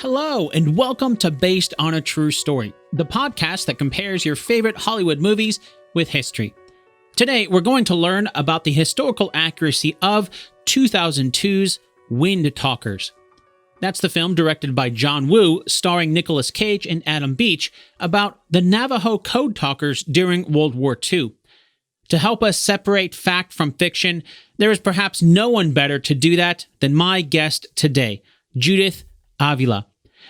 Hello, and welcome to Based on a True Story, the podcast that compares your favorite Hollywood movies with history. Today, we're going to learn about the historical accuracy of 2002's Windtalkers. That's the film directed by John Woo, starring Nicolas Cage and Adam Beach, about the Navajo code talkers during World War II. To help us separate fact from fiction, there is perhaps no one better to do that than my guest today, Judith Avila.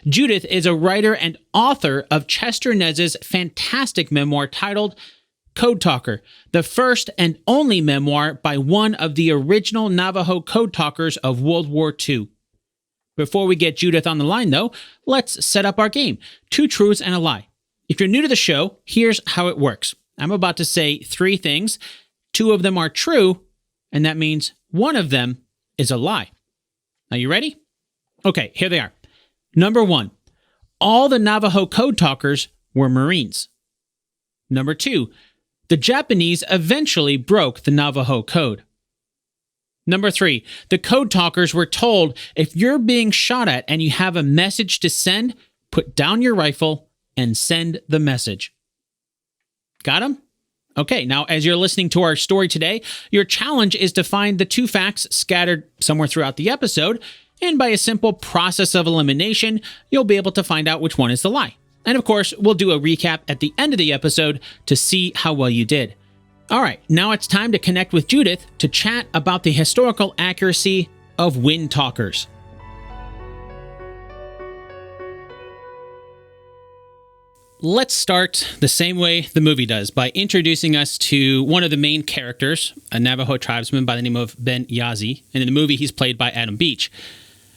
Judith is a writer and author of Chester Nez's fantastic memoir titled Code Talker, the first and only memoir by one of the original Navajo code talkers of World War II. Before we get Judith on the line, though, let's set up our game, Two Truths and a Lie. If you're new to the show, here's how it works. I'm about to say three things. Two of them are true, and that means one of them is a lie. Are you ready? Okay, here they are. Number one, all the Navajo code talkers were Marines. Number two, the Japanese eventually broke the Navajo code. Number three, the code talkers were told if you're being shot at and you have a message to send, put down your rifle and send the message. Got 'em? Okay, now as you're listening to our story today, your challenge is to find the two facts scattered somewhere throughout the episode, and by a simple process of elimination, you'll be able to find out which one is the lie. And of course, we'll do a recap at the end of the episode to see how well you did. All right, now it's time to connect with Judith to chat about the historical accuracy of Windtalkers. Let's start the same way the movie does, by introducing us to one of the main characters, a Navajo tribesman by the name of Ben Yazzie, and in the movie he's played by Adam Beach.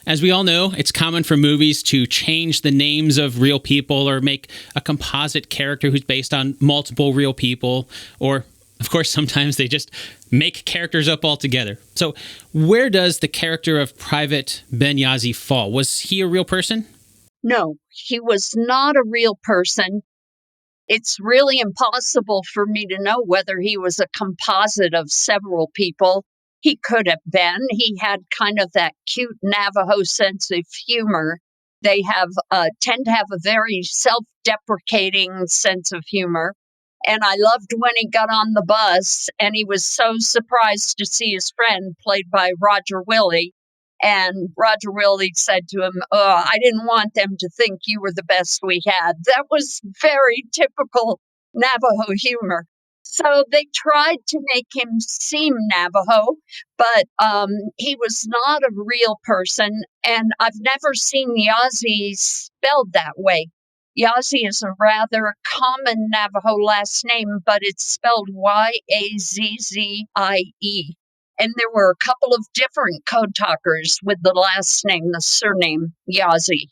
As we all know, it's common for movies to change the names of real people or make a composite character who's based on multiple real people, or, of course, sometimes they just make characters up altogether. So where does the character of Private Ben Yazzie fall? Was he a real person? No, he was not a real person. It's really impossible for me to know whether he was a composite of several people. He could have been. He had kind of that cute Navajo sense of humor. They tend to have a very self-deprecating sense of humor. And I loved when he got on the bus and he was so surprised to see his friend, played by Roger Willie. And Roger Willie said to him, I didn't want them to think you were the best we had. That was very typical Navajo humor. So they tried to make him seem Navajo, but he was not a real person. And I've never seen Yazzie spelled that way. Yazzie is a rather common Navajo last name, but it's spelled Yazzzie. And there were a couple of different code talkers with the last name, the surname Yazzie.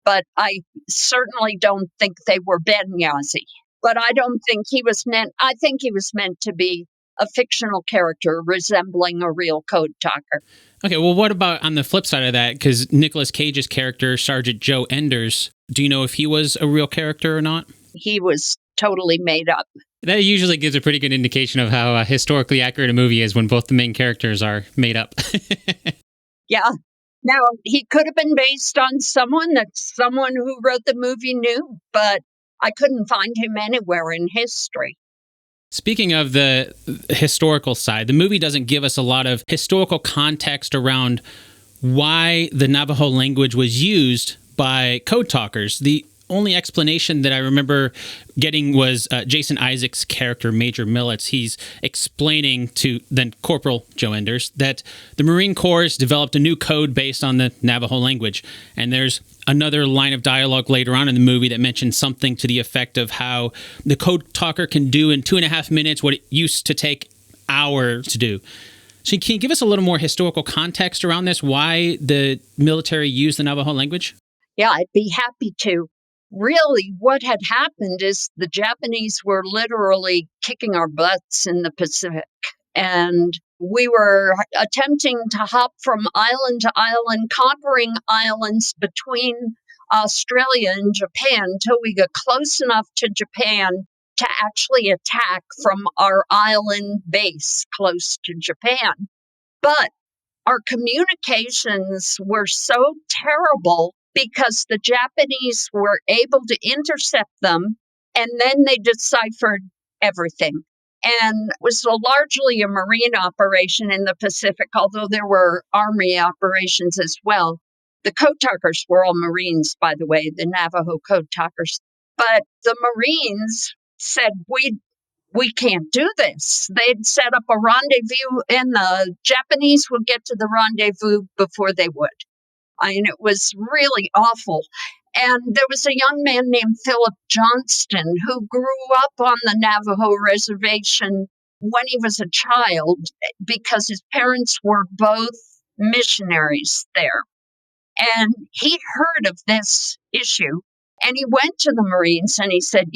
But I certainly don't think they were Ben Yazzie. But I don't think he was meant, I think he was meant to be a fictional character resembling a real code talker. Okay, well, what about on the flip side of that? Because Nicolas Cage's character, Sergeant Joe Enders, do you know if he was a real character or not? He was totally made up. That usually gives a pretty good indication of how historically accurate a movie is when both the main characters are made up. Yeah. Now, he could have been based on someone that someone who wrote the movie knew, but I couldn't find him anywhere in history. Speaking of the historical side, the movie doesn't give us a lot of historical context around why the Navajo language was used by code talkers. The only explanation that I remember getting was Jason Isaacs' character, Major Millets. He's explaining to then Corporal Joe Enders that the Marine Corps developed a new code based on the Navajo language. And there's another line of dialogue later on in the movie that mentions something to the effect of how the code talker can do in 2.5 minutes what it used to take hours to do. So can you give us a little more historical context around this, why the military used the Navajo language? Yeah, I'd be happy to. Really, what had happened is the Japanese were literally kicking our butts in the Pacific. And we were attempting to hop from island to island, conquering islands between Australia and Japan until we got close enough to Japan to actually attack from our island base close to Japan. But our communications were so terrible because the Japanese were able to intercept them, and then they deciphered everything. And it was largely a marine operation in the Pacific, although there were army operations as well. The code talkers were all Marines, by the way, the Navajo code talkers. But the Marines said, we can't do this. They'd set up a rendezvous, and the Japanese would get to the rendezvous before they would. I mean, it was really awful. And there was a young man named Philip Johnston who grew up on the Navajo reservation when he was a child because his parents were both missionaries there. And he heard of this issue, and he went to the Marines and he said,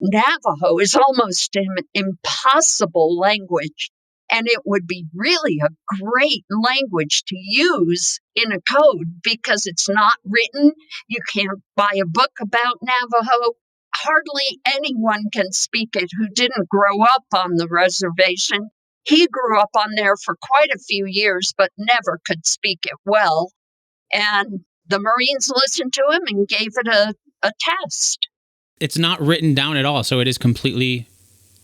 Navajo is almost an impossible language. And it would be really a great language to use in a code because it's not written. You can't buy a book about Navajo. Hardly anyone can speak it who didn't grow up on the reservation. He grew up on there for quite a few years, but never could speak it well. And the Marines listened to him and gave it a test. It's not written down at all, so it is completely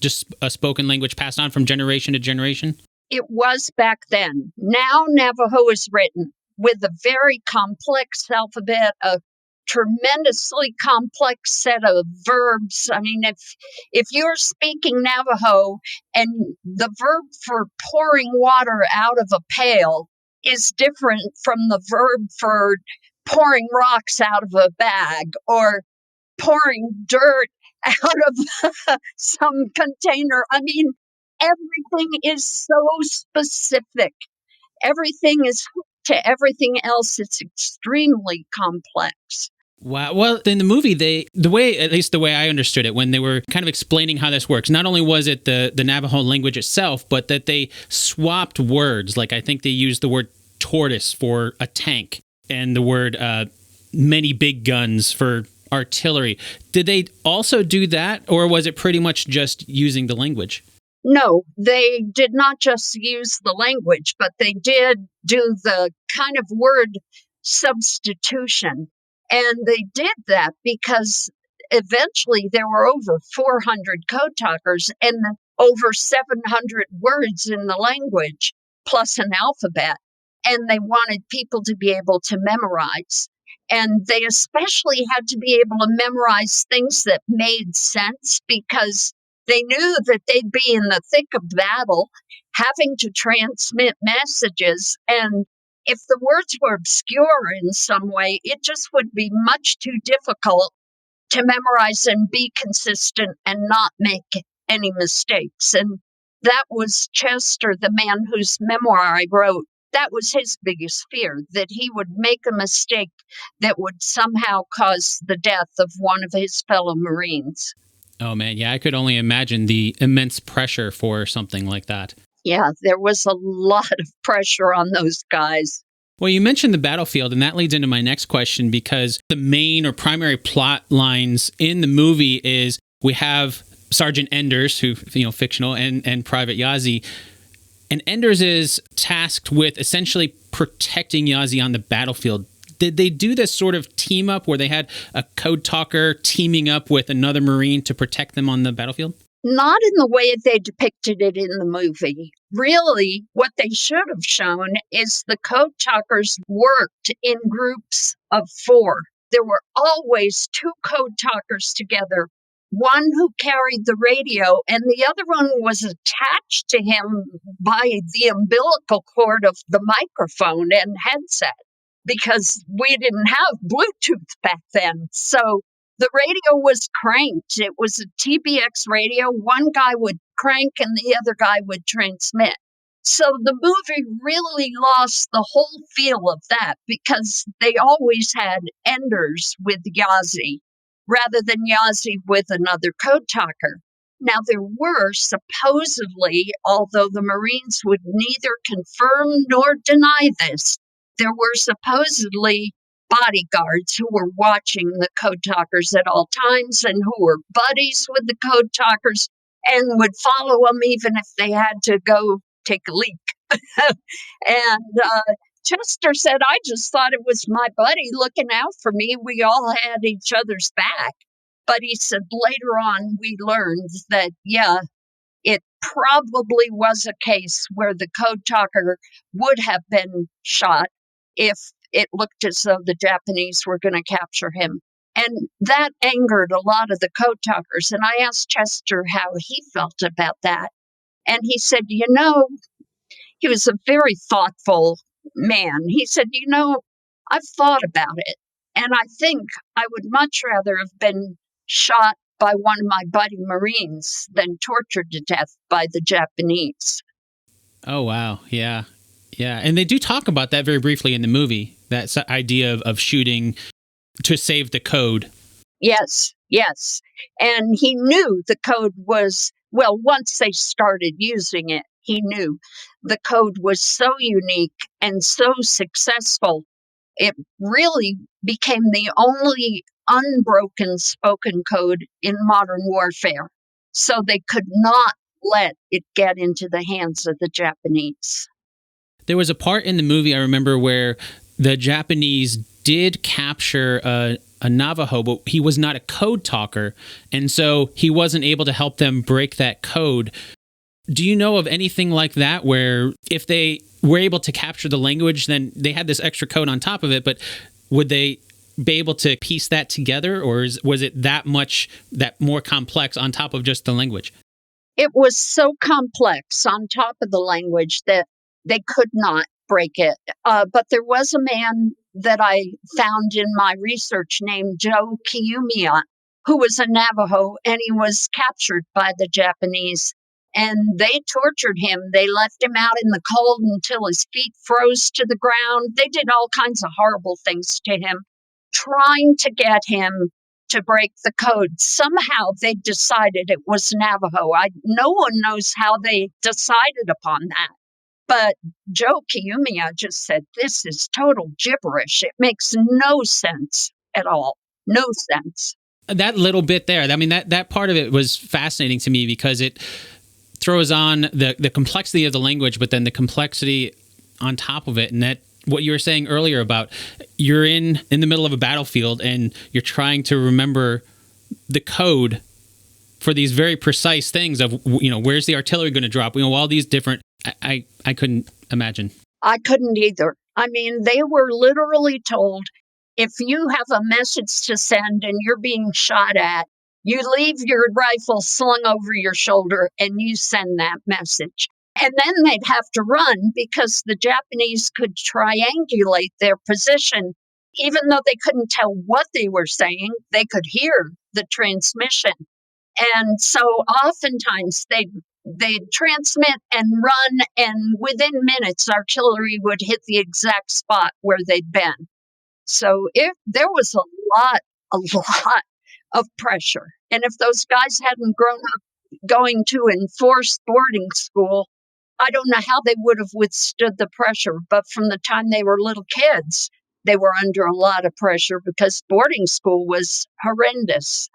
just a spoken language passed on from generation to generation? It was back then. Now Navajo is written with a very complex alphabet, a tremendously complex set of verbs. I mean, if you're speaking Navajo and the verb for pouring water out of a pail is different from the verb for pouring rocks out of a bag or pouring dirt out of some container. I mean, everything is so specific. Everything is to everything else. It's extremely complex. Wow. Well, in the movie, at least the way I understood it, when they were kind of explaining how this works, not only was it the Navajo language itself, but that they swapped words. Like I think they used the word tortoise for a tank and the word many big guns for artillery. Did they also do that, or was it pretty much just using the language? No, they did not just use the language, but they did do the kind of word substitution. And they did that because eventually there were over 400 code talkers and over 700 words in the language, plus an alphabet. And they wanted people to be able to memorize. And they especially had to be able to memorize things that made sense because they knew that they'd be in the thick of battle, having to transmit messages. And if the words were obscure in some way, it just would be much too difficult to memorize and be consistent and not make any mistakes. And that was Chester, the man whose memoir I wrote. That was his biggest fear, that he would make a mistake that would somehow cause the death of one of his fellow Marines. Oh, man. Yeah, I could only imagine the immense pressure for something like that. Yeah, there was a lot of pressure on those guys. Well, you mentioned the battlefield, and that leads into my next question, because the main or primary plot lines in the movie is we have Sergeant Enders, who, fictional, and Private Yazzie. And Enders is tasked with essentially protecting Yazzie on the battlefield. Did they do this sort of team up where they had a code talker teaming up with another Marine to protect them on the battlefield? Not in the way they depicted it in the movie. Really, what they should have shown is the code talkers worked in groups of 4. There were always 2 code talkers together, one who carried the radio and the other one was attached to him by the umbilical cord of the microphone and headset, because we didn't have Bluetooth back then. So the radio was cranked. It was a TBX radio. One guy would crank and the other guy would transmit. So the movie really lost the whole feel of that because they always had Enders with Yazzie rather than Yazzie with another code talker. Now, there were supposedly, although the Marines would neither confirm nor deny this, there were supposedly bodyguards who were watching the code talkers at all times and who were buddies with the code talkers and would follow them even if they had to go take a leak. And Chester said, I just thought it was my buddy looking out for me. We all had each other's back. But he said later on, we learned that, yeah, it probably was a case where the code talker would have been shot if it looked as though the Japanese were going to capture him. And that angered a lot of the code talkers. And I asked Chester how he felt about that. And he said, he was a very thoughtful man. He said, I've thought about it. And I think I would much rather have been shot by one of my buddy Marines than tortured to death by the Japanese. Oh, wow. Yeah. Yeah. And they do talk about that very briefly in the movie, that idea of shooting to save the code. Yes. And he knew the code was, well, once they started using it, he knew the code was so unique and so successful. It really became the only unbroken spoken code in modern warfare. So they could not let it get into the hands of the Japanese. There was a part in the movie I remember where the Japanese did capture a Navajo, but he was not a code talker, and so he wasn't able to help them break that code. Do you know of anything like that where if they were able to capture the language, then they had this extra code on top of it, but would they be able to piece that together, or was it that more complex on top of just the language? It was so complex on top of the language that they could not break it. But there was a man that I found in my research named Joe Kiyumiya, who was a Navajo, and he was captured by the Japanese. And they tortured him. They left him out in the cold until his feet froze to the ground. They did all kinds of horrible things to him, trying to get him to break the code. Somehow they decided it was Navajo. No one knows how they decided upon that. But Joe Kiyumiya just said, this is total gibberish. It makes no sense at all. No sense. That little bit there, I mean, that part of it was fascinating to me because it throws on the complexity of the language, but then the complexity on top of it. And that what you were saying earlier about you're in the middle of a battlefield and you're trying to remember the code for these very precise things of, where's the artillery going to drop? All these different, I couldn't imagine. I couldn't either. I mean, they were literally told, if you have a message to send and you're being shot at, you leave your rifle slung over your shoulder and you send that message. And then they'd have to run because the Japanese could triangulate their position. Even though they couldn't tell what they were saying, they could hear the transmission. And so oftentimes they'd transmit and run, and within minutes, artillery would hit the exact spot where they'd been. So there was a lot of pressure. And if those guys hadn't grown up going to enforced boarding school, I don't know how they would have withstood the pressure. But from the time they were little kids, they were under a lot of pressure because boarding school was horrendous.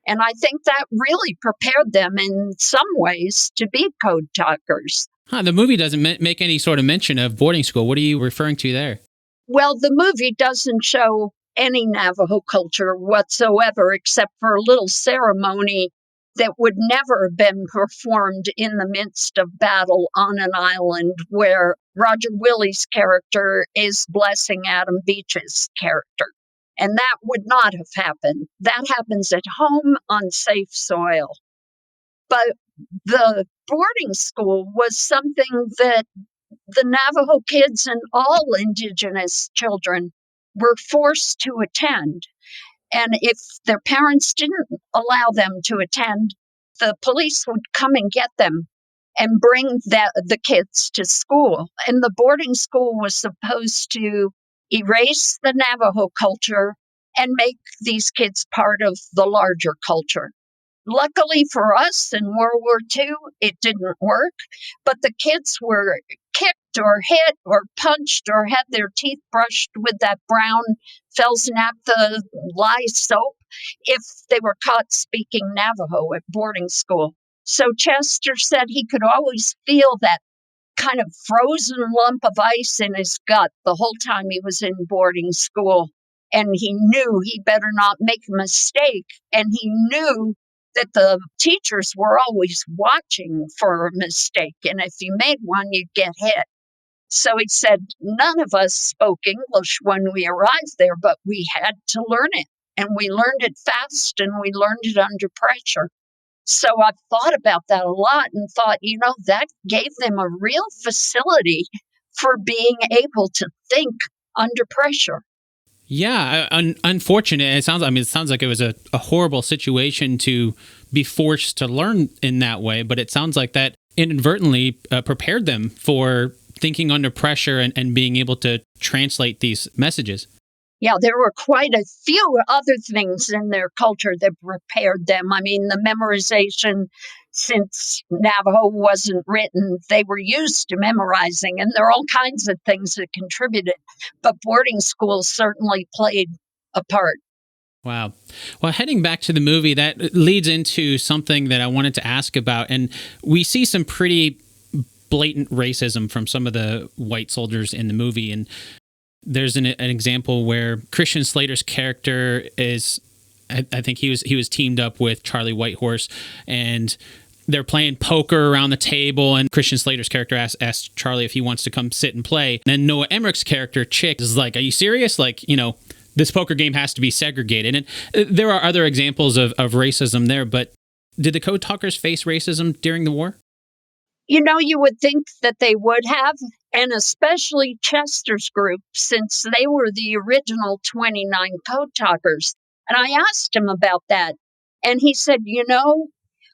And I think that really prepared them in some ways to be code talkers. The movie doesn't make any sort of mention of boarding school. What are you referring to there? Well, the movie doesn't show any Navajo culture whatsoever, except for a little ceremony that would never have been performed in the midst of battle on an island where Roger Willie's character is blessing Adam Beach's character. And that would not have happened. That happens at home on safe soil. But the boarding school was something that the Navajo kids and all Indigenous children were forced to attend. And if their parents didn't allow them to attend, the police would come and get them and bring the kids to school. And the boarding school was supposed to erase the Navajo culture and make these kids part of the larger culture. Luckily for us in World War II, it didn't work, but the kids were kicked or hit or punched or had their teeth brushed with that brown Fels-Naptha lye soap if they were caught speaking Navajo at boarding school. So Chester said he could always feel that kind of frozen lump of ice in his gut the whole time he was in boarding school. And he knew he better not make a mistake. And he knew that the teachers were always watching for a mistake. And if you made one, you'd get hit. So he said, none of us spoke English when we arrived there, but we had to learn it. And we learned it fast and we learned it under pressure. So I've thought about that a lot and thought, that gave them a real facility for being able to think under pressure. Yeah, unfortunate. It sounds like it was a horrible situation to be forced to learn in that way, but it sounds like that inadvertently prepared them for thinking under pressure and being able to translate these messages. Yeah, there were quite a few other things in their culture that prepared them. I mean, the memorization, since Navajo wasn't written, they were used to memorizing, and there are all kinds of things that contributed. But boarding schools certainly played a part. Wow. Well, heading back to the movie, that leads into something that I wanted to ask about. And we see some pretty blatant racism from some of the white soldiers in the movie. And there's an example where Christian Slater's character is, I think he was teamed up with Charlie Whitehorse, and they're playing poker around the table, and Christian Slater's character asks Charlie if he wants to come sit and play. And then Noah Emmerich's character, Chick, is like, are you serious? Like, this poker game has to be segregated. And there are other examples of racism there, but did the Code Talkers face racism during the war? You would think that they would have, and especially Chester's group, since they were the original 29 Code Talkers. And I asked him about that, and he said,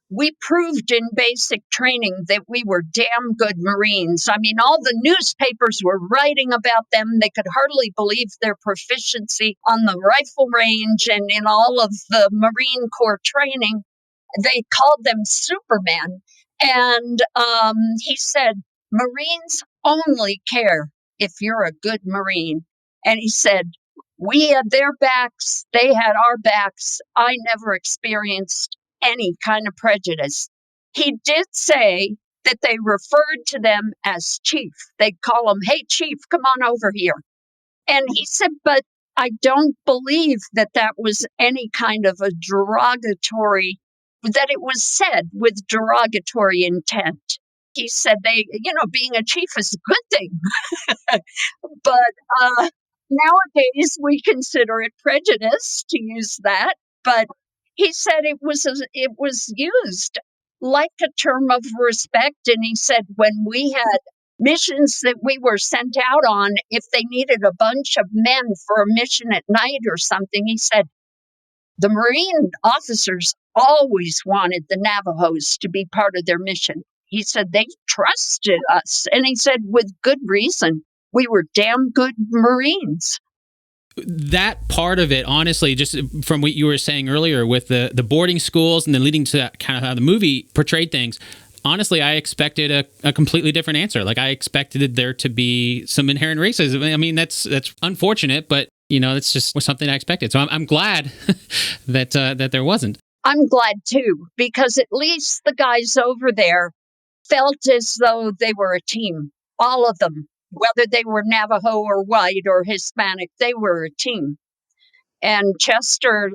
we proved in basic training that we were damn good Marines. I mean, all the newspapers were writing about them. They could hardly believe their proficiency on the rifle range and in all of the Marine Corps training. They called them Supermen. And he said, Marines only care if you're a good Marine. And he said, we had their backs, they had our backs. I never experienced any kind of prejudice. He did say that they referred to them as Chief. They'd call him, hey, Chief, come on over here. And he said, but I don't believe that was any kind of a derogatory, that it was said with derogatory intent. He said being a chief is a good thing. But nowadays we consider it prejudice to use that. But he said it was used like a term of respect. And he said when we had missions that we were sent out on, if they needed a bunch of men for a mission at night or something, he said, the Marine officers always wanted the Navajos to be part of their mission. He said they trusted us. And he said, with good reason, we were damn good Marines. That part of it, honestly, just from what you were saying earlier with the boarding schools and then leading to that kind of how the movie portrayed things, honestly, I expected a completely different answer. Like, I expected there to be some inherent racism. I mean, that's unfortunate, but it's just something I expected. So I'm glad that there wasn't. I'm glad too, because at least the guys over there felt as though they were a team. All of them, whether they were Navajo or white or Hispanic, they were a team. And Chester,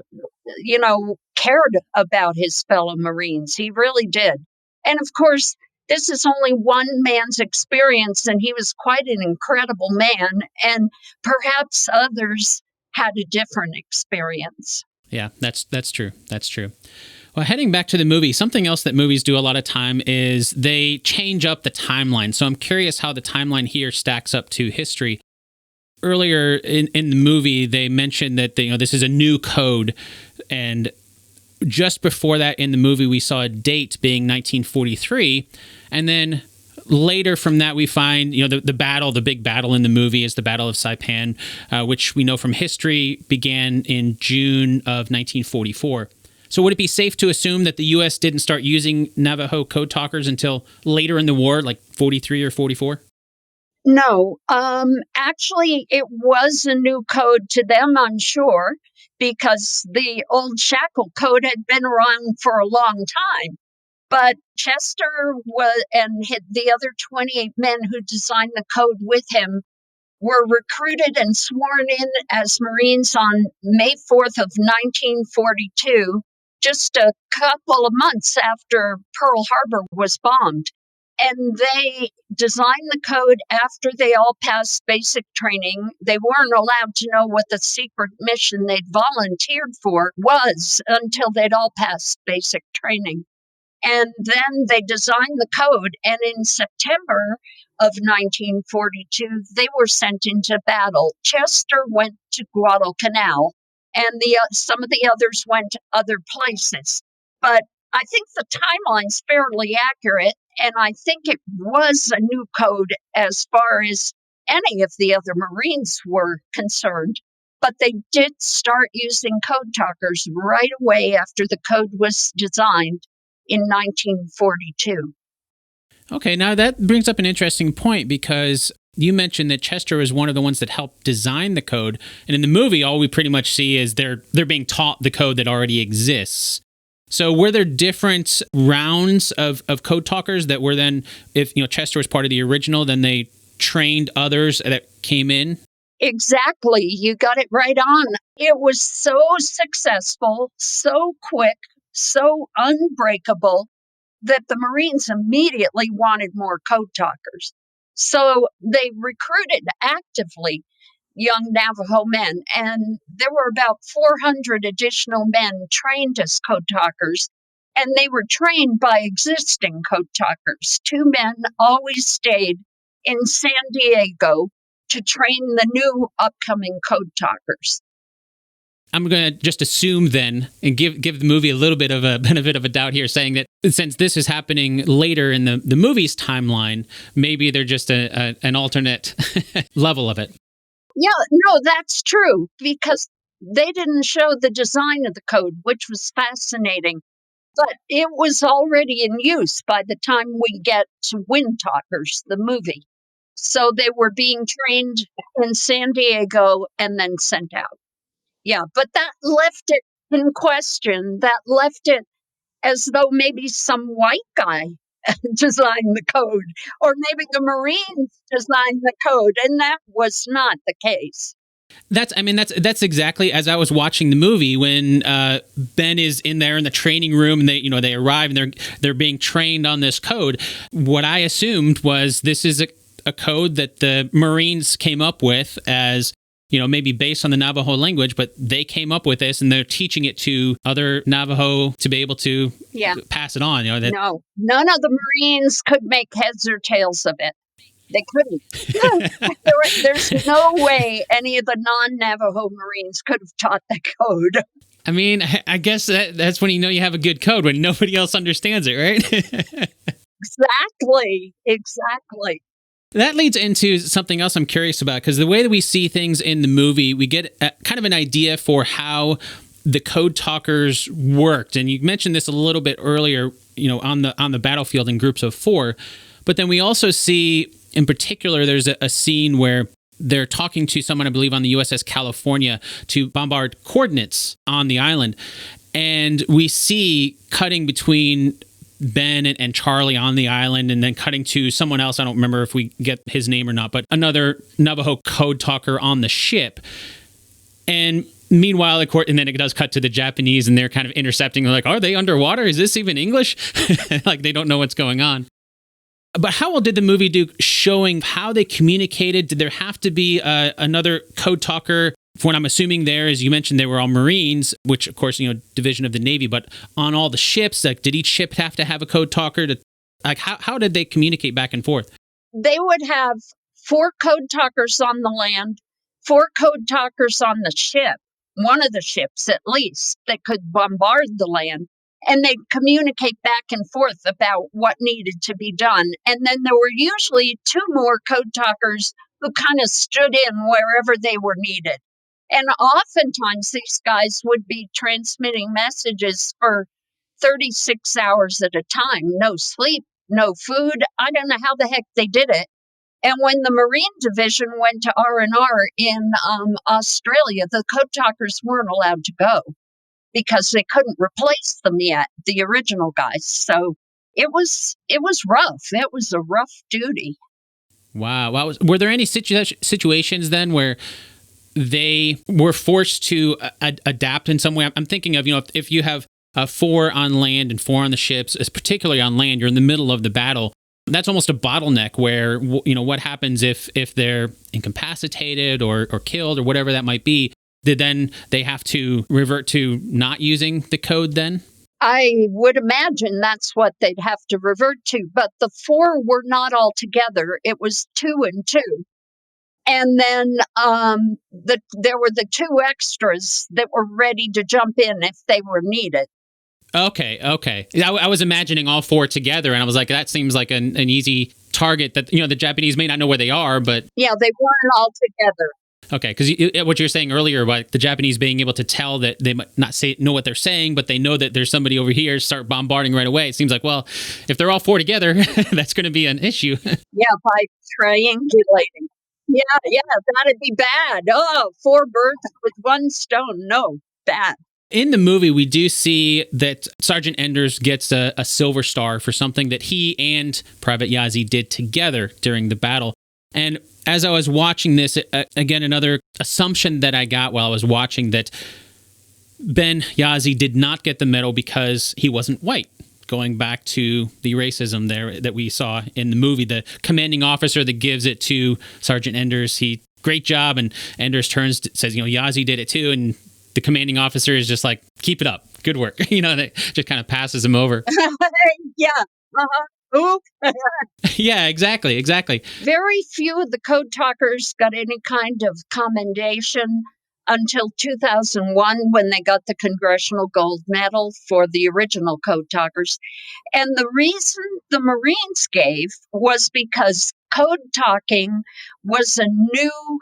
cared about his fellow Marines. He really did. And of course, this is only one man's experience, and he was quite an incredible man. And perhaps others had a different experience. Yeah, that's true. That's true. Well, heading back to the movie, something else that movies do a lot of time is they change up the timeline. So I'm curious how the timeline here stacks up to history. Earlier in the movie, they mentioned that this is a new code, and just before that in the movie, we saw a date being 1943, and then later from that, we find, the big battle in the movie is the Battle of Saipan, which we know from history began in June of 1944. So would it be safe to assume that the U.S. didn't start using Navajo Code Talkers until later in the war, like 43 or 44? No, actually, it was a new code to them, I'm sure, because the old Shackle Code had been around for a long time. But Chester the other 28 men who designed the code with him were recruited and sworn in as Marines on May 4th of 1942, just a couple of months after Pearl Harbor was bombed. And they designed the code after they all passed basic training. They weren't allowed to know what the secret mission they'd volunteered for was until they'd all passed basic training. And then they designed the code, and in September of 1942, they were sent into battle. Chester went to Guadalcanal, and some of the others went to other places. But I think the timeline's fairly accurate, and I think it was a new code as far as any of the other Marines were concerned. But they did start using code talkers right away after the code was designed in 1942. Okay, now that brings up an interesting point, because you mentioned that Chester was one of the ones that helped design the code, and in the movie, all we pretty much see is they're being taught the code that already exists. So were there different rounds of code talkers that were then, if Chester was part of the original, then they trained others that came in? Exactly. You got it right on. It was so successful, so quick, so unbreakable that the Marines immediately wanted more code talkers. So they recruited actively young Navajo men, and there were about 400 additional men trained as code talkers, and they were trained by existing code talkers. 2 men always stayed in San Diego to train the new upcoming code talkers. I'm going to just assume then, and give the movie a little bit of a benefit of a doubt here, saying that since this is happening later in the movie's timeline, maybe they're just an alternate level of it. Yeah, no, that's true, because they didn't show the design of the code, which was fascinating. But it was already in use by the time we get to Windtalkers, the movie. So they were being trained in San Diego and then sent out. Yeah, but that left it in question. That left it as though maybe some white guy designed the code, or maybe the Marines designed the code, and that was not the case. That's exactly as I was watching the movie when Ben is in there in the training room, and they arrive and they're being trained on this code. What I assumed was this is a code that the Marines came up with as, maybe based on the Navajo language, but they came up with this and they're teaching it to other Navajo to be able to pass it on. No, none of the Marines could make heads or tails of it. They couldn't. There's no way any of the non-Navajo Marines could have taught the code. I mean, I guess that's when you have a good code, when nobody else understands it, right? Exactly. That leads into something else I'm curious about, because the way that we see things in the movie, we get kind of an idea for how the code talkers worked. And you mentioned this a little bit earlier, on the battlefield in groups of 4. But then we also see, in particular, there's a scene where they're talking to someone, I believe, on the USS California to bombard coordinates on the island. And we see cutting between Ben and Charlie on the island, and then cutting to someone else. I don't remember if we get his name or not, but another Navajo code talker on the ship. And meanwhile, and then it does cut to the Japanese, and they're kind of intercepting. They're like, are they underwater? Is this even English? Like, they don't know what's going on. But how well did the movie do showing how they communicated? Did there have to be another code talker? What I'm assuming there is, you mentioned they were all Marines, which, of course, division of the Navy, but on all the ships, like, did each ship have to have a code talker? How did they communicate back and forth? They would have 4 code talkers on the land, 4 code talkers on the ship, one of the ships at least, that could bombard the land. And they'd communicate back and forth about what needed to be done. And then there were usually 2 more code talkers who kind of stood in wherever they were needed. And oftentimes these guys would be transmitting messages for 36 hours at a time. No sleep, no food. I don't know how the heck they did it. And when the Marine Division went to R&R in Australia, the code talkers weren't allowed to go, because they couldn't replace them yet, the original guys. So it was rough. It was a rough duty. Wow. Were there any situations then where they were forced to adapt in some way? I'm thinking of, if you have 4 on land and 4 on the ships, particularly on land, you're in the middle of the battle. That's almost a bottleneck where, what happens if they're incapacitated or killed or whatever that might be? Did then they have to revert to not using the code then? I would imagine that's what they'd have to revert to. But the 4 were not all together. It was 2 and 2. And then there were the 2 extras that were ready to jump in if they were needed. Okay. I was imagining all 4 together, and I was like, that seems like an easy target that, the Japanese may not know where they are, but... Yeah, they weren't all together. Okay, because what you were saying earlier about the Japanese being able to tell that they might not know what they're saying, but they know that there's somebody over here, start bombarding right away. It seems like, well, if they're all 4 together, that's going to be an issue. Yeah, by triangulating. Yeah, that'd be bad. Oh, 4 birds with 1 stone. No, bad. In the movie, we do see that Sergeant Enders gets a Silver Star for something that he and Private Yazzie did together during the battle. And as I was watching this, again, another assumption that I got while I was watching, that Ben Yazzie did not get the medal because he wasn't white. Going back to the racism there that we saw in the movie, the commanding officer that gives it to Sergeant Enders, great job, and Enders says, Yazzie did it too, and the commanding officer is just like, keep it up, good work. That just kind of passes him over. Yeah. Oop. Yeah, exactly. Very few of the Code Talkers got any kind of commendation until 2001, when they got the Congressional Gold Medal for the original Code Talkers. And the reason the Marines gave was because code talking was a new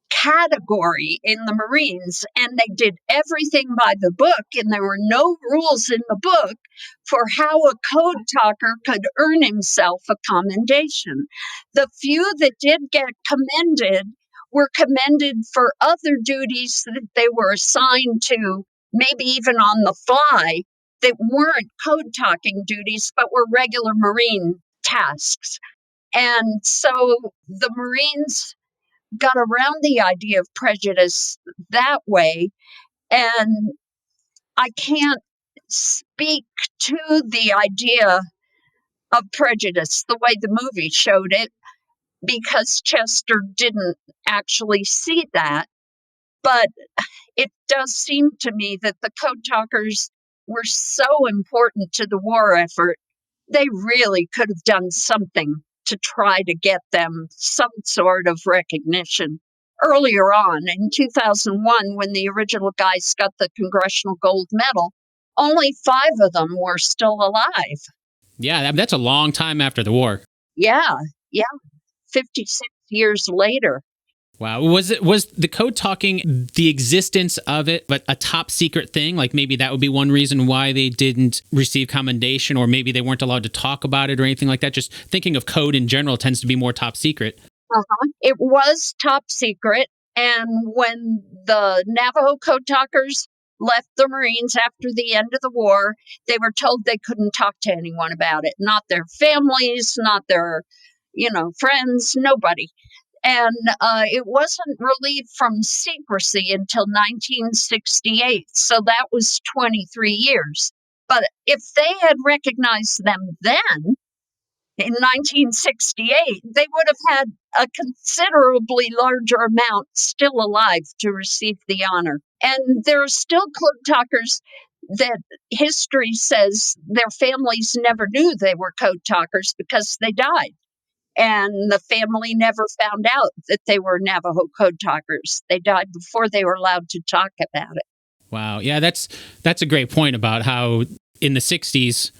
category in the Marines, and they did everything by the book, and there were no rules in the book for how a code talker could earn himself a commendation. The few that did get commended were commended for other duties that they were assigned to, maybe even on the fly, that weren't code talking duties, but were regular Marine tasks. And so the Marines got around the idea of prejudice that way. And I can't speak to the idea of prejudice the way the movie showed it, because Chester didn't actually see that. But it does seem to me that the Code Talkers were so important to the war effort, they really could have done something to try to get them some sort of recognition. Earlier on, in 2001, when the original guys got the Congressional Gold Medal, only 5 of them were still alive. Yeah, that's a long time after the war. Yeah, 56 years later. Wow. Was the code talking, the existence of it, but a top secret thing? Like maybe that would be one reason why they didn't receive commendation, or maybe they weren't allowed to talk about it or anything like that. Just thinking of code in general tends to be more top secret. It was top secret. And when the Navajo Code Talkers left the Marines after the end of the war, they were told they couldn't talk to anyone about it. Not their families, not their, friends, nobody. And it wasn't relieved from secrecy until 1968. So that was 23 years. But if they had recognized them then, in 1968, they would have had a considerably larger amount still alive to receive the honor. And there are still Code Talkers that history says their families never knew they were Code Talkers because they died. And the family never found out that they were Navajo Code Talkers. They died before they were allowed to talk about it. Wow. Yeah, that's a great point about how in the 60s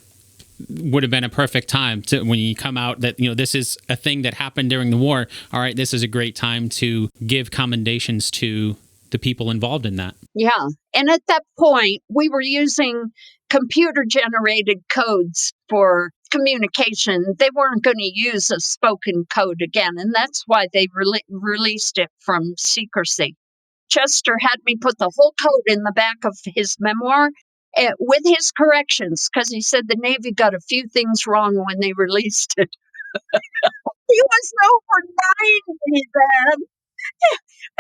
would have been a perfect time to, when you come out, that, this is a thing that happened during the war. All right, this is a great time to give commendations to the people involved in that. Yeah. And at that point, we were using computer-generated codes for communication. They weren't going to use a spoken code again, and that's why they released it from secrecy. Chester had me put the whole code in the back of his memoir, with his corrections, because he said the Navy got a few things wrong when they released it. He was over 90 then.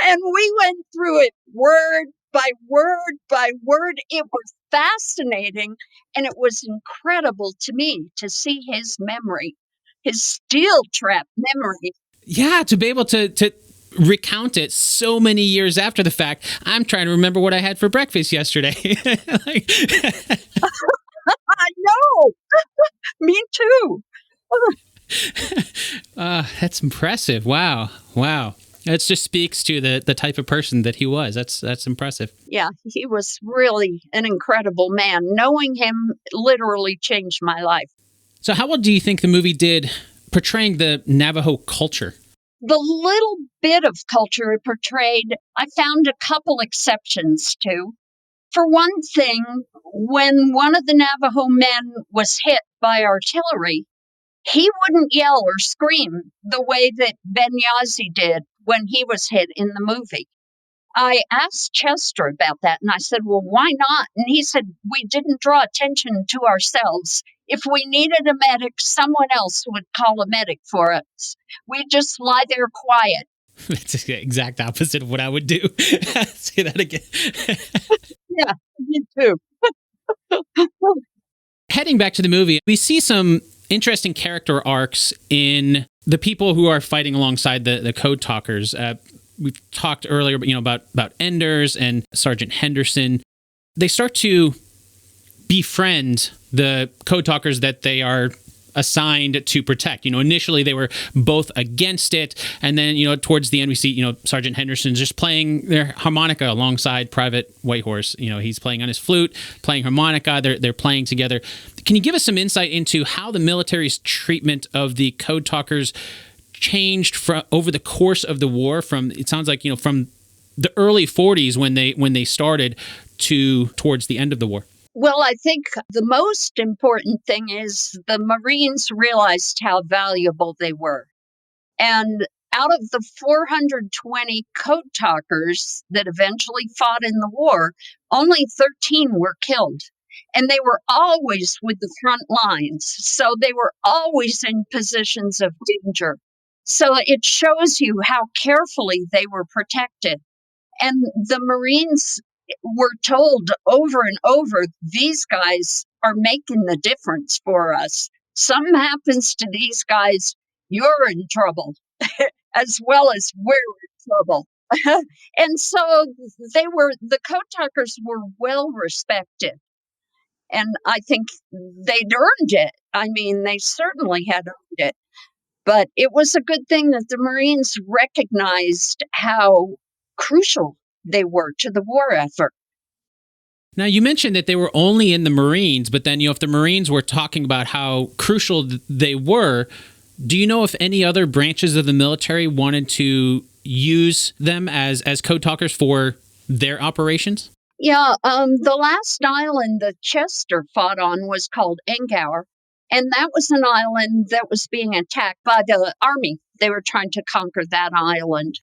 And we went through it word by word by word. It was fascinating. And it was incredible to me to see his memory, his steel trap memory. Yeah, to be able to recount it so many years after the fact. I'm trying to remember what I had for breakfast yesterday. Like, I know. Me too. that's impressive. Wow. That just speaks to the type of person that he was. That's impressive. Yeah, he was really an incredible man. Knowing him literally changed my life. So how well do you think the movie did portraying the Navajo culture? The little bit of culture it portrayed, I found a couple exceptions to. For one thing, when one of the Navajo men was hit by artillery, he wouldn't yell or scream the way that Ben Yazzie did when he was hit in the movie. I asked Chester about that and I said, well, why not? And he said, we didn't draw attention to ourselves. If we needed a medic, someone else would call a medic for us. We'd just lie there quiet. It's the exact opposite of what I would do. Say that again. Yeah, me too. Heading back to the movie, we see some interesting character arcs in the people who are fighting alongside the Code Talkers. We've talked earlier, about Enders and Sergeant Henderson. They start to befriend the Code Talkers that they are assigned to protect. Initially they were both against it, and then towards the end we see Sergeant Henderson just playing their harmonica alongside Private Whitehorse. He's playing on his flute, playing harmonica. They're playing together. Can you give us some insight into how the military's treatment of the Code Talkers changed over the course of the war? From it sounds like from the early 40s when they started to towards the end of the war. Well, I think the most important thing is the Marines realized how valuable they were. And out of the 420 Code Talkers that eventually fought in the war, only 13 were killed. And they were always with the front lines. So they were always in positions of danger. So it shows you how carefully they were protected. And the Marines were told over and over, these guys are making the difference for us. Something happens to these guys, you're in trouble, as well as we're in trouble. And so the Code Talkers were well respected. And I think they'd earned it. I mean, they certainly had earned it. But it was a good thing that the Marines recognized how crucial they were to the war effort. Now, you mentioned that they were only in the Marines, but then, if the Marines were talking about how crucial they were, do you know if any other branches of the military wanted to use them as Code Talkers for their operations? Yeah, the last island that Chester fought on was called Engower, and that was an island that was being attacked by the Army. They were trying to conquer that island,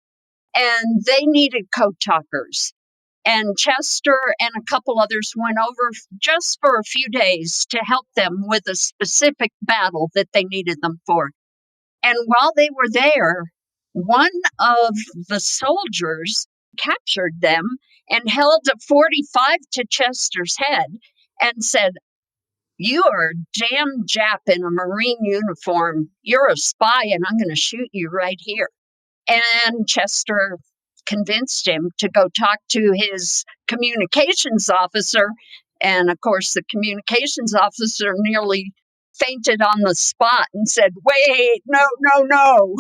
and they needed Code Talkers. And Chester and a couple others went over just for a few days to help them with a specific battle that they needed them for. And while they were there, one of the soldiers captured them and held a 45 to Chester's head and said, you are a damn Jap in a Marine uniform. You're a spy, and I'm going to shoot you right here. And Chester convinced him to go talk to his communications officer. And of course, the communications officer nearly fainted on the spot and said, wait, no.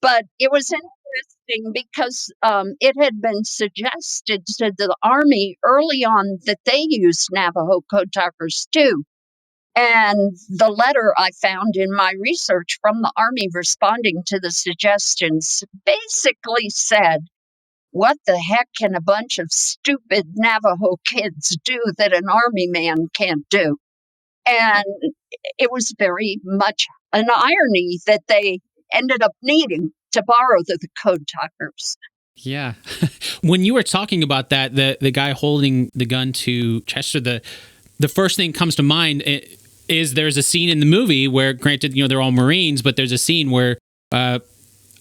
But it was interesting because it had been suggested to the Army early on that they used Navajo Code Talkers too. And the letter I found in my research from the Army responding to the suggestions basically said, what the heck can a bunch of stupid Navajo kids do that an Army man can't do? And it was very much an irony that they ended up needing to borrow the Code Talkers. Yeah. When you were talking about that, the guy holding the gun to Chester, the first thing comes to mind is there's a scene in the movie where, granted, they're all Marines, but there's a scene where I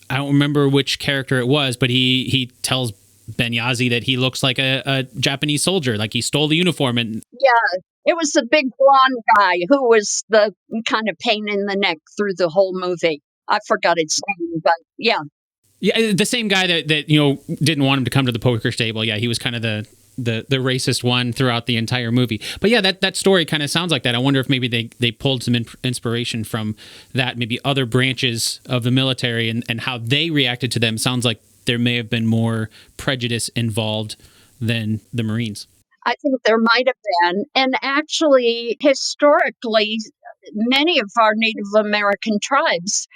don't remember which character it was, but he tells Benyazi that he looks like a Japanese soldier, like he stole the uniform. And Yeah, it was the big blonde guy who was the kind of pain in the neck through the whole movie. I forgot his name, but yeah. yeah, the same guy that didn't want him to come to the poker table. Yeah, he was kind of the racist one throughout the entire movie. But yeah, that story kind of sounds like that. I wonder if maybe they pulled some inspiration from that, maybe other branches of the military and how they reacted to them. Sounds like there may have been more prejudice involved than the Marines. I think there might have been. And actually, historically, many of our Native American tribes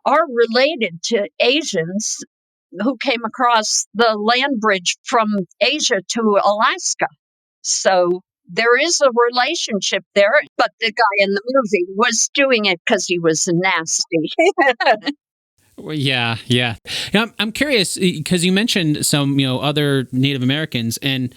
are related to Asians who came across the land bridge from Asia to Alaska. So there is a relationship there, but the guy in the movie was doing it because he was nasty. Well, yeah. I'm curious because you mentioned some other Native Americans, and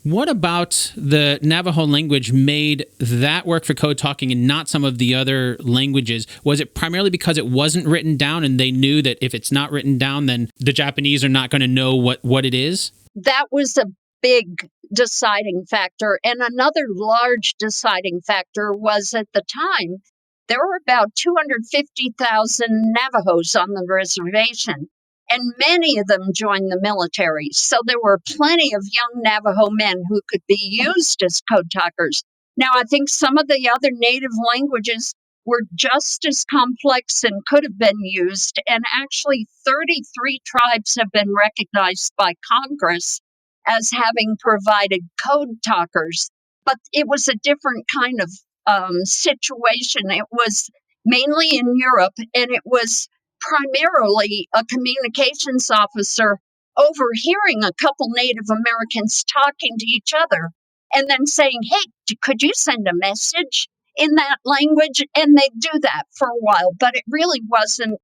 what about the Navajo language made that work for code talking and not some of the other languages? Was it primarily because it wasn't written down and they knew that if it's not written down, then the Japanese are not going to know what it is? That was a big deciding factor. And another large deciding factor was at the time, there were about 250,000 Navajos on the reservation, and many of them joined the military. So there were plenty of young Navajo men who could be used as code talkers. Now, I think some of the other native languages were just as complex and could have been used. And actually, 33 tribes have been recognized by Congress as having provided code talkers. But it was a different kind of situation. It was mainly in Europe, and it was primarily a communications officer overhearing a couple Native Americans talking to each other and then saying, "Hey, could you send a message in that language?" And they'd do that for a while, but it really wasn't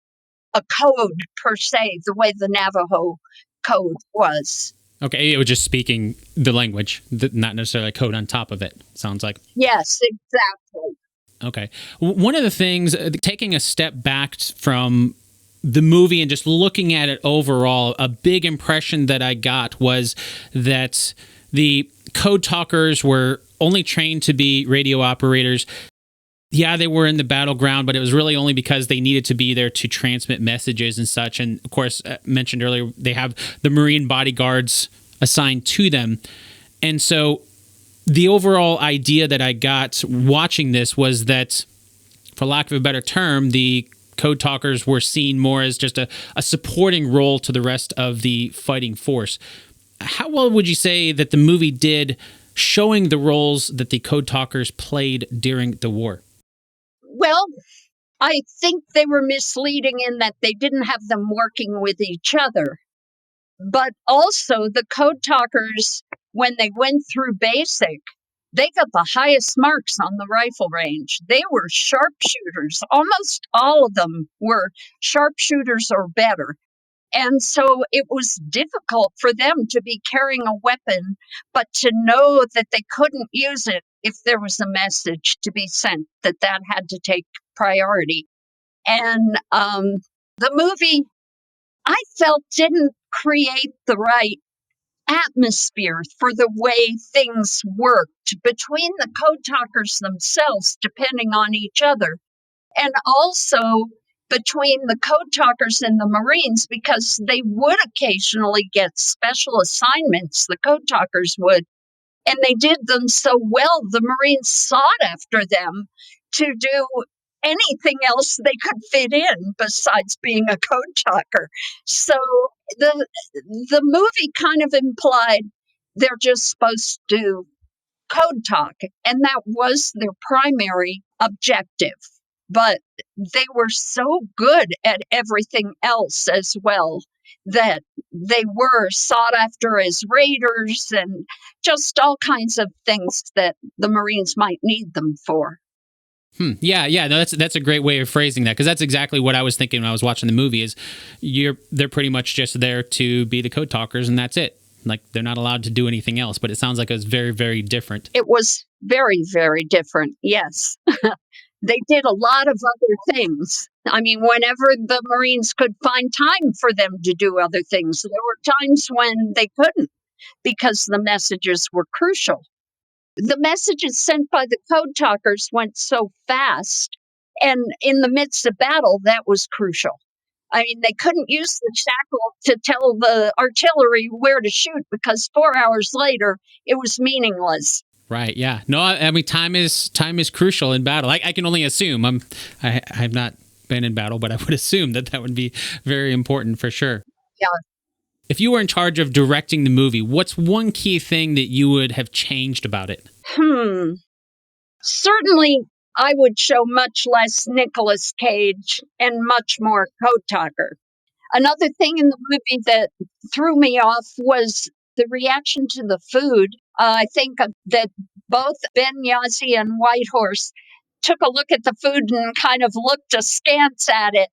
a code per se, the way the Navajo code was. Okay, it was just speaking the language, not necessarily a code on top of it, sounds like. Yes, exactly. Okay. One of the things, taking a step back from the movie and just looking at it overall, a big impression that I got was that the code talkers were only trained to be radio operators. Yeah, they were in the battleground, but it was really only because they needed to be there to transmit messages and such. And of course, mentioned earlier, they have the Marine bodyguards assigned to them. And so the overall idea that I got watching this was that, for lack of a better term, the code talkers were seen more as just a supporting role to the rest of the fighting force. How well would you say that the movie did showing the roles that the code talkers played during the war? Well, I think they were misleading in that they didn't have them working with each other. But also, the code talkers, when they went through basic, they got the highest marks on the rifle range. They were sharpshooters. Almost all of them were sharpshooters or better. And so it was difficult for them to be carrying a weapon, but to know that they couldn't use it if there was a message to be sent, that had to take priority. And the movie, I felt, didn't create the right atmosphere for the way things worked between the code talkers themselves, depending on each other, and also between the code talkers and the Marines, because they would occasionally get special assignments, the code talkers would, and they did them so well, the Marines sought after them to do anything else they could fit in besides being a code talker. So the movie kind of implied they're just supposed to code talk, and that was their primary objective. But they were so good at everything else as well that they were sought after as raiders and just all kinds of things that the Marines might need them for. Yeah. No, that's a great way of phrasing that, because that's exactly what I was thinking when I was watching the movie. Is they're pretty much just there to be the code talkers, and that's it. Like, they're not allowed to do anything else. But it sounds like it was very, very different. It was very, very different. Yes. They did a lot of other things. I mean, whenever the Marines could find time for them to do other things, there were times when they couldn't because the messages were crucial. The messages sent by the code talkers went so fast, and in the midst of battle, that was crucial. I mean, they couldn't use the shackle to tell the artillery where to shoot because 4 hours later, it was meaningless. Right. Yeah. No, I mean, time is crucial in battle. I can only assume. I have not been in battle, but I would assume that would be very important for sure. Yeah. If you were in charge of directing the movie, what's one key thing that you would have changed about it? Certainly, I would show much less Nicolas Cage and much more Code Talker. Another thing in the movie that threw me off was the reaction to the food. I think that both Ben Yazzie and Whitehorse took a look at the food and kind of looked askance at it.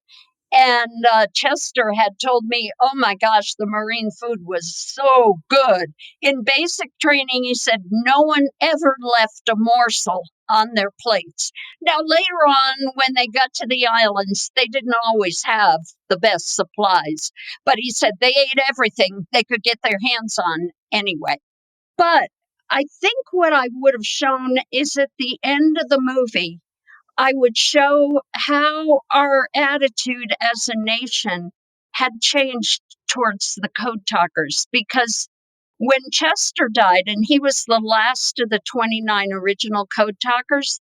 And Chester had told me, oh my gosh, the Marine food was so good. In basic training, he said no one ever left a morsel on their plates. Now, later on, when they got to the islands, they didn't always have the best supplies. But he said they ate everything they could get their hands on anyway. But I think what I would have shown is at the end of the movie, I would show how our attitude as a nation had changed towards the code talkers. Because when Chester died, and he was the last of the 29 original code talkers,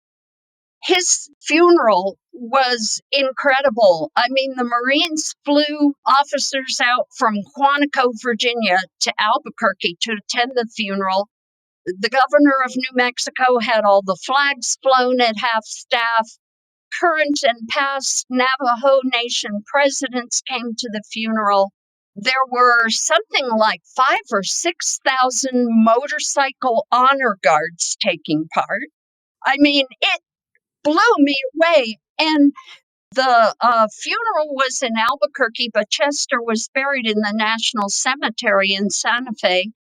his funeral was incredible. I mean, the Marines flew officers out from Quantico, Virginia to Albuquerque to attend the funeral. The governor of New Mexico had all the flags flown at half staff. Current and past Navajo Nation presidents came to the funeral. There were something like 5,000 or 6,000 motorcycle honor guards taking part. I mean, it blew me away. And the funeral was in Albuquerque, but Chester was buried in the National Cemetery in Santa Fe.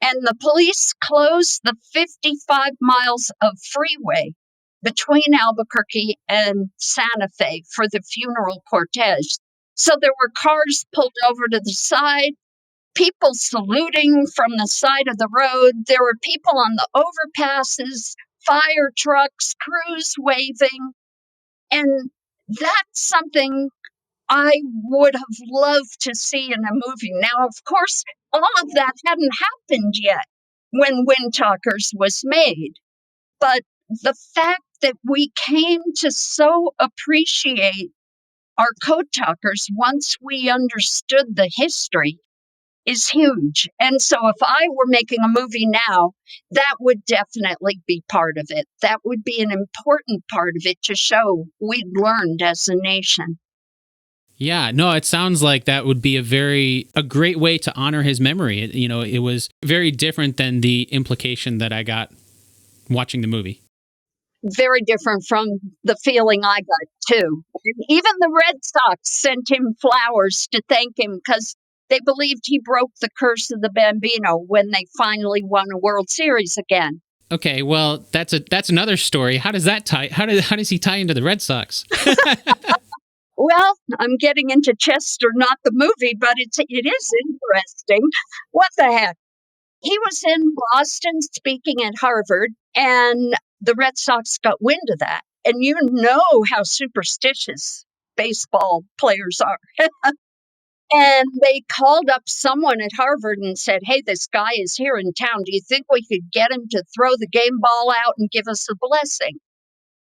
And the police closed the 55 miles of freeway between Albuquerque and Santa Fe for the funeral cortege. So there were cars pulled over to the side, people saluting from the side of the road. There were people on the overpasses, fire trucks, crews waving. And that's something I would have loved to see in a movie. Now, of course, all of that hadn't happened yet when Windtalkers was made. But the fact that we came to so appreciate our code talkers once we understood the history is huge. And so if I were making a movie now, that would definitely be part of it. That would be an important part of it to show we'd learned as a nation. Yeah, no, it sounds like that would be a great way to honor his memory. It was very different than the implication that I got watching the movie. Very different from the feeling I got, too. Even the Red Sox sent him flowers to thank him because they believed he broke the curse of the Bambino when they finally won a World Series again. Okay, well, that's another story. How does that tie? How does he tie into the Red Sox? Well, I'm getting into Chester, not the movie, but it is interesting. What the heck? He was in Boston speaking at Harvard, and the Red Sox got wind of that. And you know how superstitious baseball players are. And they called up someone at Harvard and said, hey, this guy is here in town. Do you think we could get him to throw the game ball out and give us a blessing?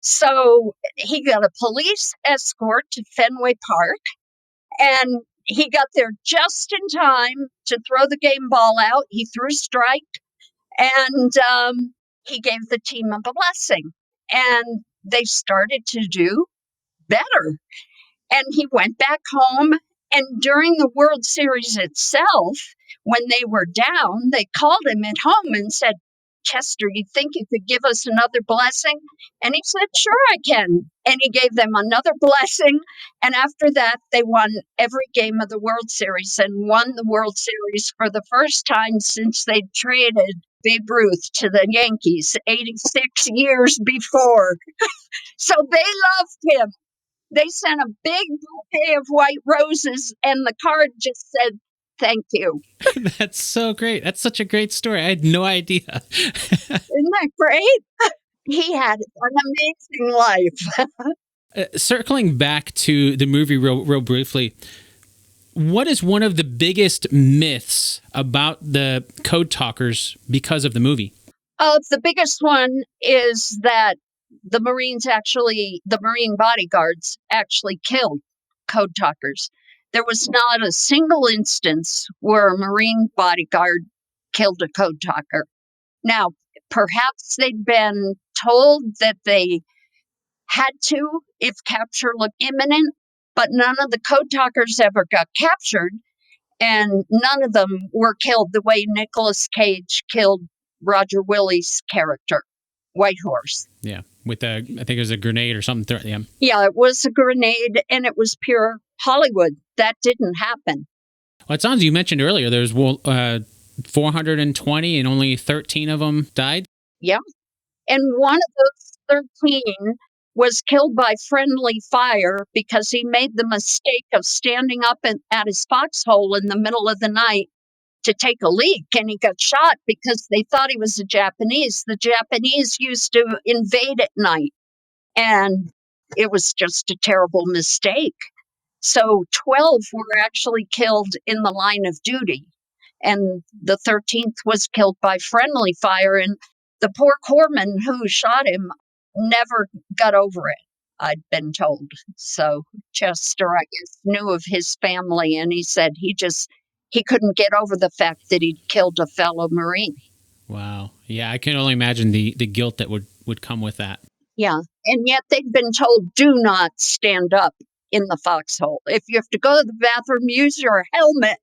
So he got a police escort to Fenway Park, and he got there just in time to throw the game ball out. He threw a strike, and he gave the team a blessing. And they started to do better. And he went back home. And during the World Series itself, when they were down, they called him at home and said, Chester, you think you could give us another blessing? And he said, sure, I can. And he gave them another blessing. And after that, they won every game of the World Series and won the World Series for the first time since they traded Babe Ruth to the Yankees 86 years before. So they loved him. They sent a big bouquet of white roses, and the card just said, thank you. That's so great. That's such a great story. I had no idea. Isn't that great? He had an amazing life. Circling back to the movie real briefly, what is one of the biggest myths about the Code Talkers because of the movie? The biggest one is that the Marine bodyguards actually killed Code Talkers. There was not a single instance where a Marine bodyguard killed a Code Talker. Now, perhaps they'd been told that they had to if capture looked imminent, but none of the Code Talkers ever got captured, and none of them were killed the way Nicolas Cage killed Roger Willie's character, Whitehorse. Yeah, with I think it was a grenade or something. Yeah, it was a grenade, and it was pure Hollywood. That didn't happen. Well, it sounds, you mentioned earlier, there's 420 and only 13 of them died. Yeah, and one of those 13 was killed by friendly fire because he made the mistake of standing up at his foxhole in the middle of the night to take a leak, and he got shot because they thought he was a Japanese. The Japanese used to invade at night, and it was just a terrible mistake. So 12 were actually killed in the line of duty, and the 13th was killed by friendly fire, and the poor corpsman who shot him never got over it, I'd been told. So Chester, I guess, knew of his family, and he said he couldn't get over the fact that he'd killed a fellow Marine. Wow. Yeah, I can only imagine the guilt that would come with that. Yeah, and yet they'd been told, do not stand up in the foxhole. If you have to go to the bathroom, use your helmet,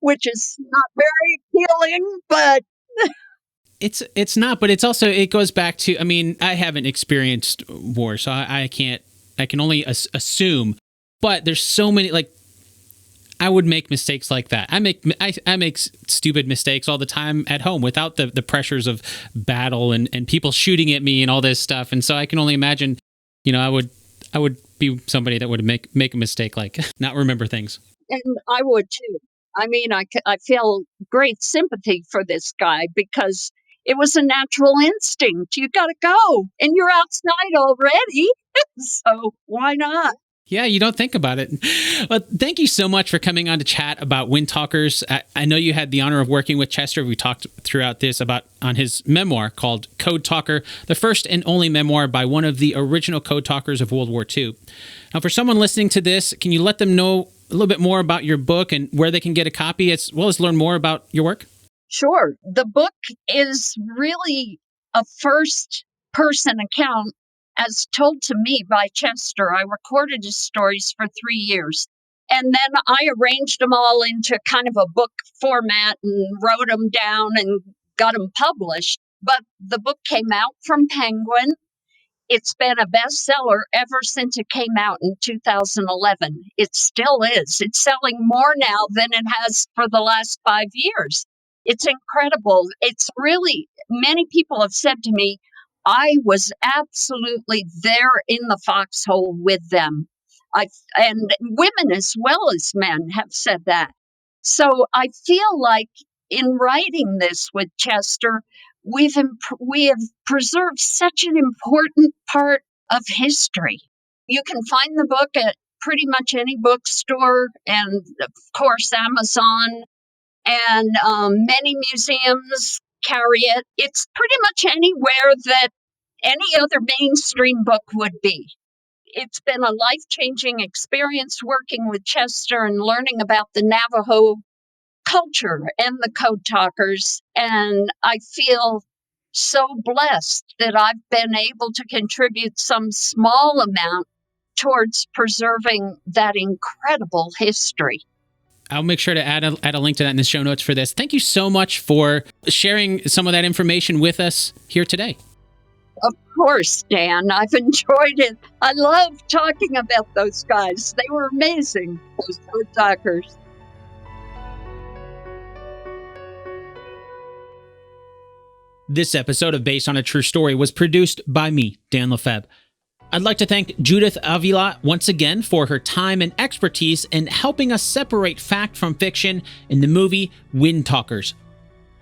which is not very appealing, but... It's not, but it's also, it goes back to, I mean, I haven't experienced war, so I can only assume, but there's so many, like, I would make mistakes like that. I make stupid mistakes all the time at home without the pressures of battle and people shooting at me and all this stuff. And so I can only imagine, I would be somebody that would make a mistake, like not remember things. And I would too. I mean, I feel great sympathy for this guy because it was a natural instinct. You got to go, and you're outside already. So why not? Yeah, you don't think about it. Well, thank you so much for coming on to chat about Windtalkers. I know you had the honor of working with Chester. We talked throughout this on his memoir called Code Talker, the first and only memoir by one of the original Code Talkers of World War II. Now, for someone listening to this, can you let them know a little bit more about your book and where they can get a copy, as well as learn more about your work? Sure. The book is really a first-person account as told to me by Chester. I recorded his stories for 3 years, and then I arranged them all into kind of a book format and wrote them down and got them published. But the book came out from Penguin. It's been a bestseller ever since it came out in 2011. It still is. It's selling more now than it has for the last 5 years. It's incredible. It's really, many people have said to me, I was absolutely there in the foxhole with them. And women as well as men have said that. So I feel like in writing this with Chester, we have preserved such an important part of history. You can find the book at pretty much any bookstore and, of course, Amazon. And many museums carry it. It's pretty much anywhere that any other mainstream book would be. It's been a life-changing experience working with Chester and learning about the Navajo culture and the Code Talkers. And I feel so blessed that I've been able to contribute some small amount towards preserving that incredible history. I'll make sure to add a link to that in the show notes for this. Thank you so much for sharing some of that information with us here today. Of course, Dan. I've enjoyed it. I love talking about those guys. They were amazing, those Windtalkers. This episode of Based on a True Story was produced by me, Dan Lefebvre. I'd like to thank Judith Avila once again for her time and expertise in helping us separate fact from fiction in the movie Windtalkers.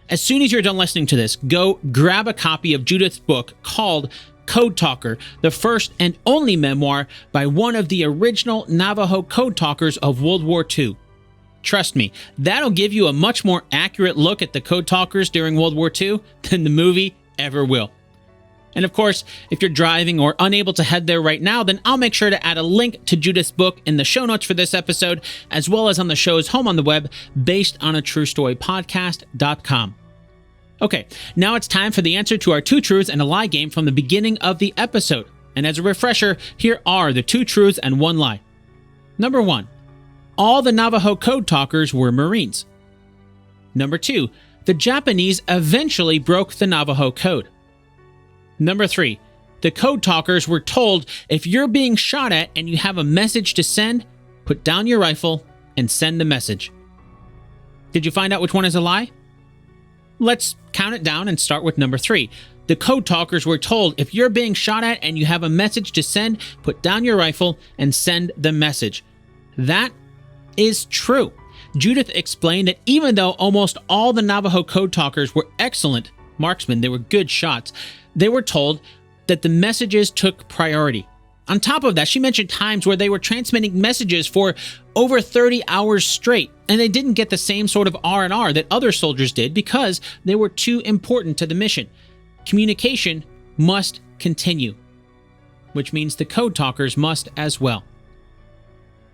As soon as you're done listening to this, go grab a copy of Judith's book called Code Talker, the first and only memoir by one of the original Navajo code talkers of World War II. Trust me, that'll give you a much more accurate look at the code talkers during World War II than the movie ever will. And of course, if you're driving or unable to head there right now, then I'll make sure to add a link to Judith's book in the show notes for this episode, as well as on the show's home on the web, basedonatruestorypodcast.com. Okay, now it's time for the answer to our 2 truths and a lie game from the beginning of the episode. And as a refresher, here are the 2 truths and 1 lie. Number 1, all the Navajo code talkers were Marines. Number 2, the Japanese eventually broke the Navajo code. Number 3, the code talkers were told if you're being shot at and you have a message to send, put down your rifle and send the message. Did you find out which one is a lie? Let's count it down and start with number 3. The code talkers were told if you're being shot at and you have a message to send, put down your rifle and send the message. That is true. Judith explained that even though almost all the Navajo code talkers were excellent marksmen, they were good shots, they were told that the messages took priority. On top of that, she mentioned times where they were transmitting messages for over 30 hours straight, and they didn't get the same sort of R&R that other soldiers did because they were too important to the mission. Communication must continue, which means the code talkers must as well.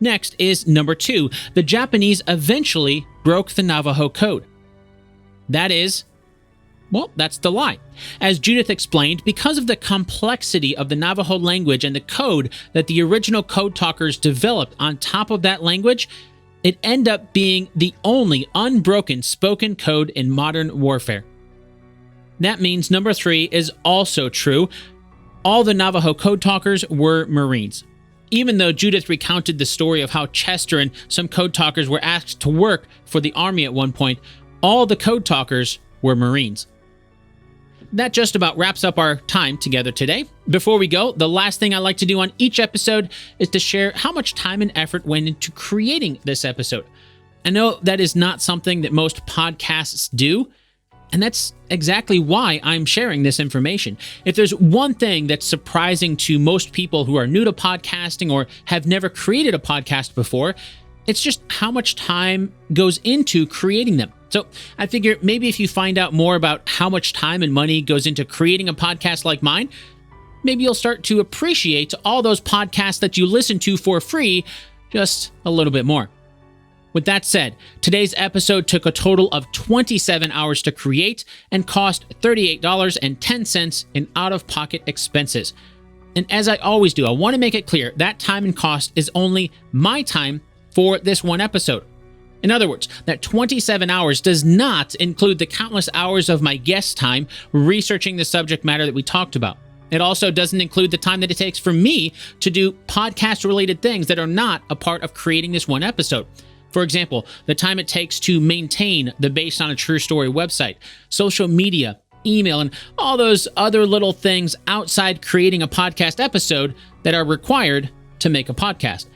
Next is number 2. The Japanese eventually broke the Navajo code. That's the lie. As Judith explained, because of the complexity of the Navajo language and the code that the original code talkers developed on top of that language, it ended up being the only unbroken spoken code in modern warfare. That means number 3 is also true. All the Navajo code talkers were Marines. Even though Judith recounted the story of how Chester and some code talkers were asked to work for the army at one point, all the code talkers were Marines. That just about wraps up our time together today. Before we go, the last thing I like to do on each episode is to share how much time and effort went into creating this episode. I know that is not something that most podcasts do, and that's exactly why I'm sharing this information. If there's one thing that's surprising to most people who are new to podcasting or have never created a podcast before, it's just how much time goes into creating them. So I figure maybe if you find out more about how much time and money goes into creating a podcast like mine, maybe you'll start to appreciate all those podcasts that you listen to for free just a little bit more. With that said, today's episode took a total of 27 hours to create and cost $38.10 in out-of-pocket expenses. And as I always do, I want to make it clear that time and cost is only my time for this one episode. In other words, that 27 hours does not include the countless hours of my guest time researching the subject matter that we talked about. It also doesn't include the time that it takes for me to do podcast-related things that are not a part of creating this one episode. For example, the time it takes to maintain the Based on a True Story website, social media, email, and all those other little things outside creating a podcast episode that are required to make a podcast.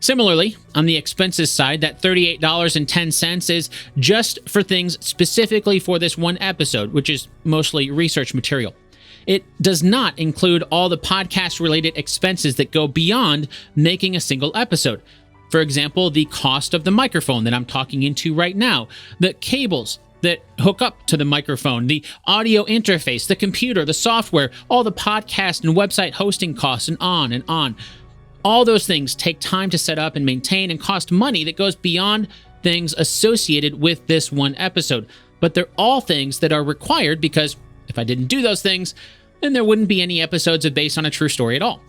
Similarly, on the expenses side, that $38.10 is just for things specifically for this one episode, which is mostly research material. It does not include all the podcast-related expenses that go beyond making a single episode. For example, the cost of the microphone that I'm talking into right now, the cables that hook up to the microphone, the audio interface, the computer, the software, all the podcast and website hosting costs, and on and on. All those things take time to set up and maintain and cost money that goes beyond things associated with this one episode. But they're all things that are required because if I didn't do those things, then there wouldn't be any episodes of Based on a True Story at all.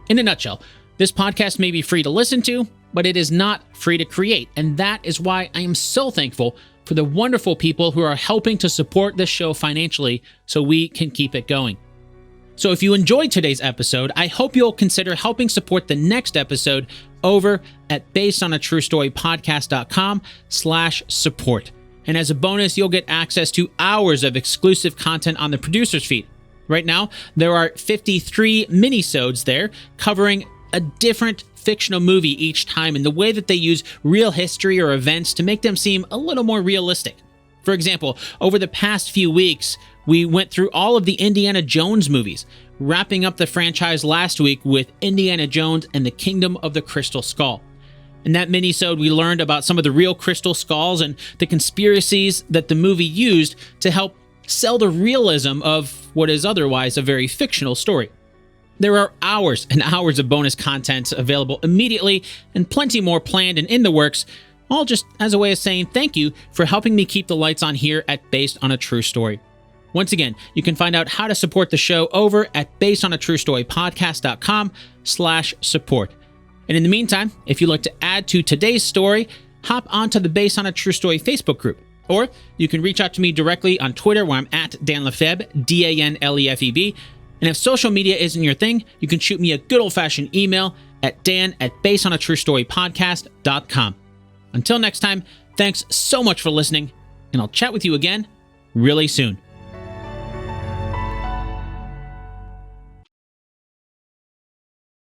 In a nutshell, This podcast may be free to listen to, but it is not free to create, and that is why I am so thankful for the wonderful people who are helping to support this show financially so we can keep it going. So if you enjoyed today's episode, I hope you'll consider helping support the next episode over at basedonatruestorypodcast.com/support. And as a bonus, you'll get access to hours of exclusive content on the producer's feed. Right now, there are 53 minisodes there covering a different fictional movie each time in the way that they use real history or events to make them seem a little more realistic. For example, over the past few weeks, we went through all of the Indiana Jones movies, wrapping up the franchise last week with Indiana Jones and the Kingdom of the Crystal Skull. In that minisode, we learned about some of the real crystal skulls and the conspiracies that the movie used to help sell the realism of what is otherwise a very fictional story. There are hours and hours of bonus content available immediately and plenty more planned and in the works, all just as a way of saying thank you for helping me keep the lights on here at Based on a True Story. Once again, you can find out how to support the show over at basedonatruestorypodcast.com/support. And in the meantime, if you'd like to add to today's story, hop onto the Based on a True Story Facebook group. Or you can reach out to me directly on Twitter where I'm at Dan Lefebvre, DANLEFEB. And if social media isn't your thing, you can shoot me a good old-fashioned email at dan@basedonatruestorypodcast.com. Until next time, thanks so much for listening, and I'll chat with you again really soon.